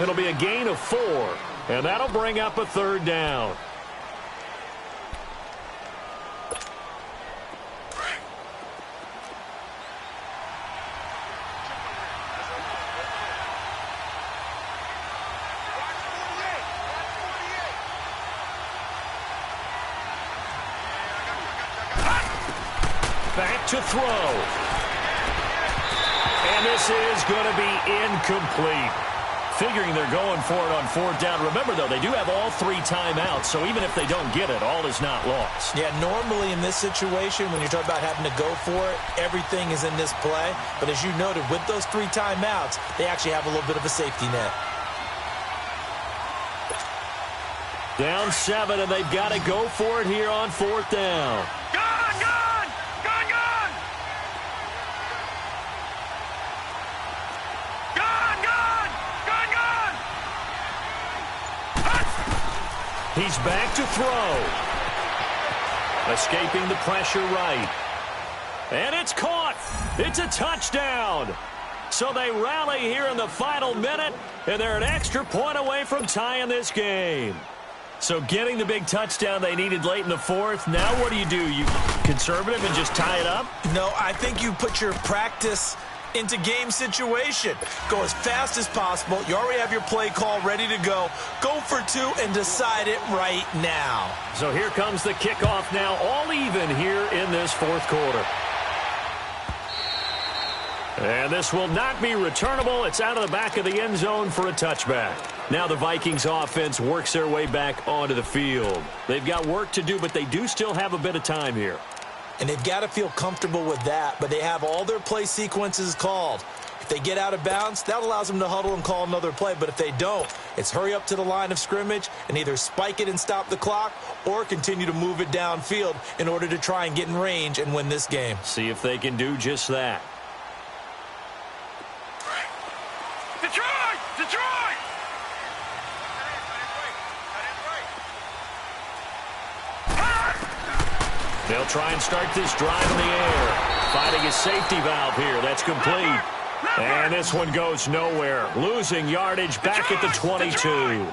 Speaker 2: It'll be a gain of 4, and that'll bring up a third down. Back to throw. And this is going to be incomplete. Figuring they're going for it on fourth down. Remember, though, they do have all 3 timeouts, so even if they don't get it, all is not lost.
Speaker 4: Yeah, normally in this situation, when you're talking about having to go for it, everything is in this play. But as you noted, with those 3 timeouts, they actually have a little bit of a safety net.
Speaker 2: Down 7, and they've got to go for it here on fourth down. He's back to throw. Escaping the pressure right. And it's caught. It's a touchdown. So they rally here in the final minute, and they're an extra point away from tying this game. So getting the big touchdown they needed late in the fourth. Now what do? You conservative and just tie it up?
Speaker 4: No, I think you put your practice into game situation. Go as fast as possible. You already have your play call ready to go. Go for 2 and decide it right now.
Speaker 2: So here comes the kickoff now, all even here in this fourth quarter. And this will not be returnable. It's out of the back of the end zone for a touchback. Now the Vikings offense works their way back onto the field. They've got work to do, but they do still have a bit of time here.
Speaker 4: And they've got to feel comfortable with that, but they have all their play sequences called. If they get out of bounds, that allows them to huddle and call another play. But if they don't, it's hurry up to the line of scrimmage and either spike it and stop the clock or continue to move it downfield in order to try and get in range and win this game.
Speaker 2: See if they can do just that.
Speaker 3: Detroit! Detroit!
Speaker 2: They'll try and start this drive in the air. Finding a safety valve here. That's complete. And this one goes nowhere. Losing yardage back at the 22.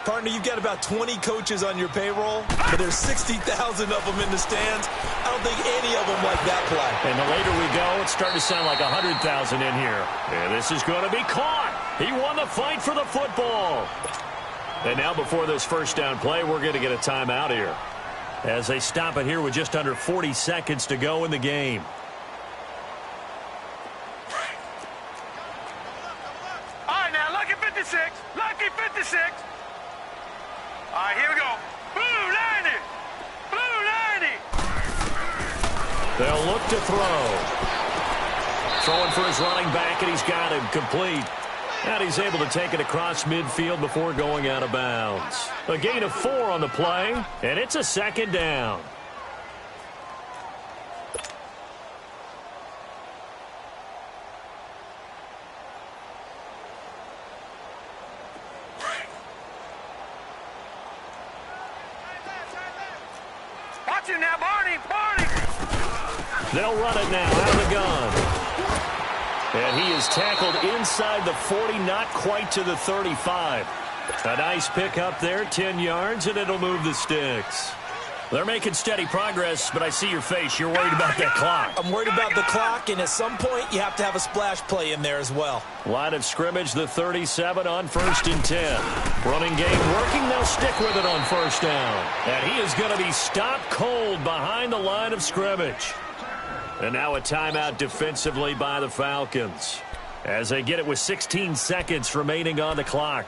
Speaker 4: Partner, you've got about 20 coaches on your payroll, but there's 60,000 of them in the stands. I don't think any of them like that play.
Speaker 2: And the later we go, it's starting to sound like 100,000 in here. And this is going to be caught. He won the fight for the football. And now before this first down play, we're going to get a timeout here, as they stop it here with just under 40 seconds to go in the game.
Speaker 3: All right, now, lucky 56. Lucky 56. All right, here we go. Blue 90. Blue 90.
Speaker 2: They'll look to throw. Throwing for his running back, and he's got him complete. And he's able to take it across midfield before going out of bounds. A gain of 4 on the play, and it's a second down.
Speaker 3: Watch him now, Barney. Barney.
Speaker 2: They'll run it now out of the gun. And he is tackled inside the 40, not quite to the 35. A nice pick up there, 10 yards, and it'll move the sticks. They're making steady progress, but I see your face. You're worried about that clock.
Speaker 4: I'm worried about the clock, and at some point, you have to have a splash play in there as well.
Speaker 2: Line of scrimmage, the 37 on 1st and 10. Running game working. They'll stick with it on first down. And he is going to be stopped cold behind the line of scrimmage. And now a timeout defensively by the Falcons, as they get it with 16 seconds remaining on the clock.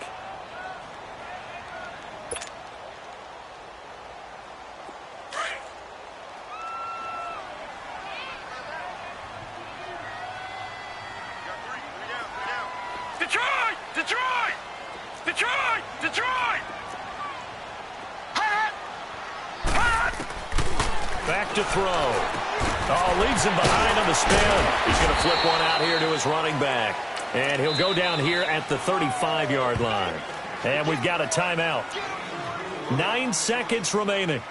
Speaker 3: Detroit! Detroit! Detroit! Detroit! Hot! Hot!
Speaker 2: Back to throw. Oh, leaves him behind on the spin. He's going to flip one out here to his running back. And he'll go down here at the 35-yard line. And we've got a timeout. 9 seconds remaining.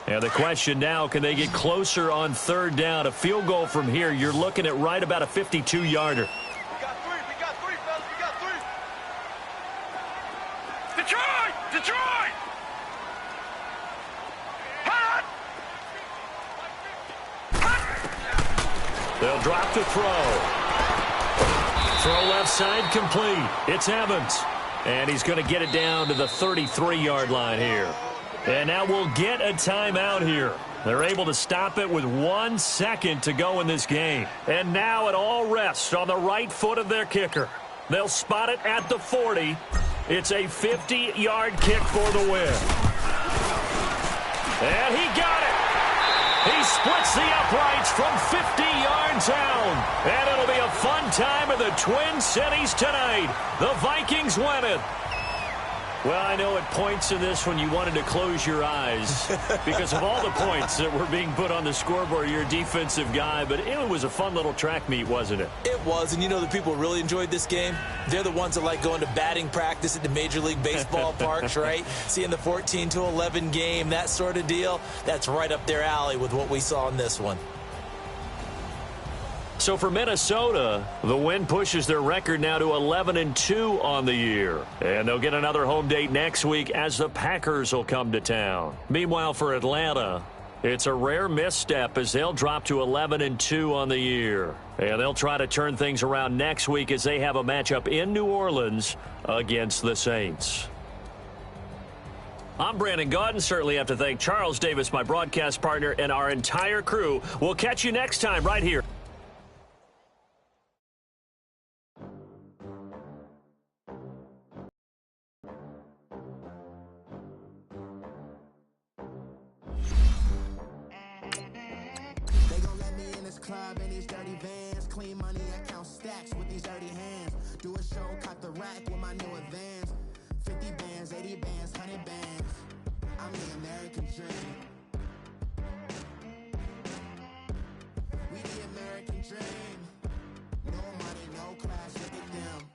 Speaker 2: And the question now, can they get closer on third down? A field goal from here, you're looking at right about a 52-yarder.
Speaker 3: We got three, fellas, we got three. Detroit! Detroit! Hot!
Speaker 2: They'll drop to throw. Throw left side complete. It's Evans. And he's going to get it down to the 33-yard line here. And now we'll get a timeout here. They're able to stop it with 1 second to go in this game. And now it all rests on the right foot of their kicker. They'll spot it at the 40. It's a 50-yard kick for the win. And he got it. He splits the uprights from 50 yards out. And it'll be a fun time in the Twin Cities tonight. The Vikings win it. Well, I know at points in this when you wanted to close your eyes because of all the points that were being put on the scoreboard. You're a defensive guy, but it was a fun little track meet, wasn't it?
Speaker 4: It was, and you know the people who really enjoyed this game? They're the ones that like going to batting practice at the Major League Baseball parks, right? Seeing the 14-11 game, that sort of deal. That's right up their alley with what we saw in this one.
Speaker 2: So for Minnesota, the win pushes their record now to 11-2 on the year. And they'll get another home date next week as the Packers will come to town. Meanwhile, for Atlanta, it's a rare misstep as they'll drop to 11-2 on the year. And they'll try to turn things around next week as they have a matchup in New Orleans against the Saints. I'm Brandon Gaudin. Certainly have to thank Charles Davis, my broadcast partner, and our entire crew. We'll catch you next time right here.
Speaker 1: Club in these dirty vans, clean money, I count stacks with these dirty hands. Do a show, cut the rack with my new advance. 50 bands, 80 bands, 100 bands. I'm the American dream. We the American dream. No money, no class, look at them.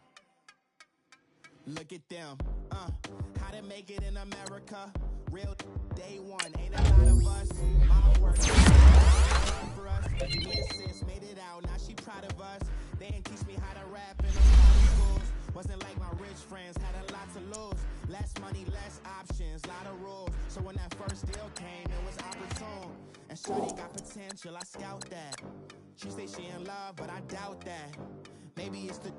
Speaker 1: Look at them. How to make it in America. Real day one, ain't a lot of us. Mama worked for us. Me and sis made it out, now she proud of us. They didn't teach me how to rap in those private schools. Wasn't like my rich friends, had a lot to lose. Less money, less options, lot of rules. So when that first deal came, it was opportune. And shorty got potential, I scout that. She say she in love, but I doubt that. Maybe it's the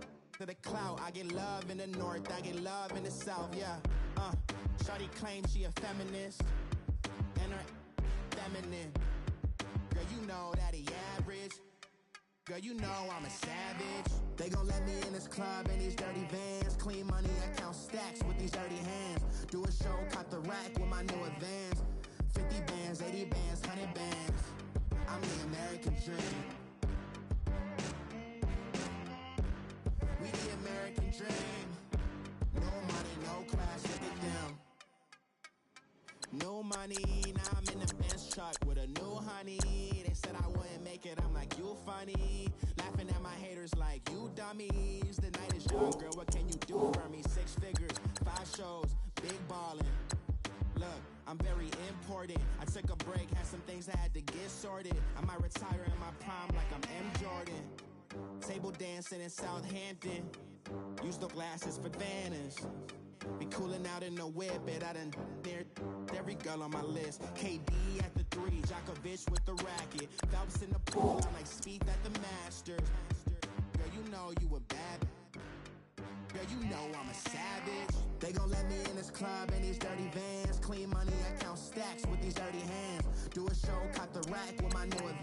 Speaker 1: clout. I get love in the north, I get love in the south, yeah. Shorty claims she a feminist, and her feminine. Girl, you know that he average. Girl, you know I'm a savage. They gon' let me in this club in these dirty vans. Clean money, I count stacks with these dirty hands. Do a show, cut the rack with my new advance. 50 bands, 80 bands, 100 bands. I'm the American dream. We the American dream. No money, no class, look at them. No money, now I'm in the Benz truck with a new honey. They said I wouldn't make it, I'm like, you funny. Laughing at my haters like, you dummies. The night is young, girl, what can you do for me? 6 figures, 5 shows, big ballin'. Look, I'm very important. I took a break, had some things I had to get sorted. I might retire in my prime like I'm M. Jordan. Table dancing in Southampton. Use the glasses for Vanish. Be coolin' out in the whip, but I done near every girl on my list. KD at the 3, Djokovic with the racket. Phelps in the pool, I like Spieth at the Masters. Girl, you know you a bad. Girl, you know I'm a savage. They gon' let me in this club in these dirty vans. Clean money, I count stacks with these dirty hands. Do a show, cut the rack with my new advance.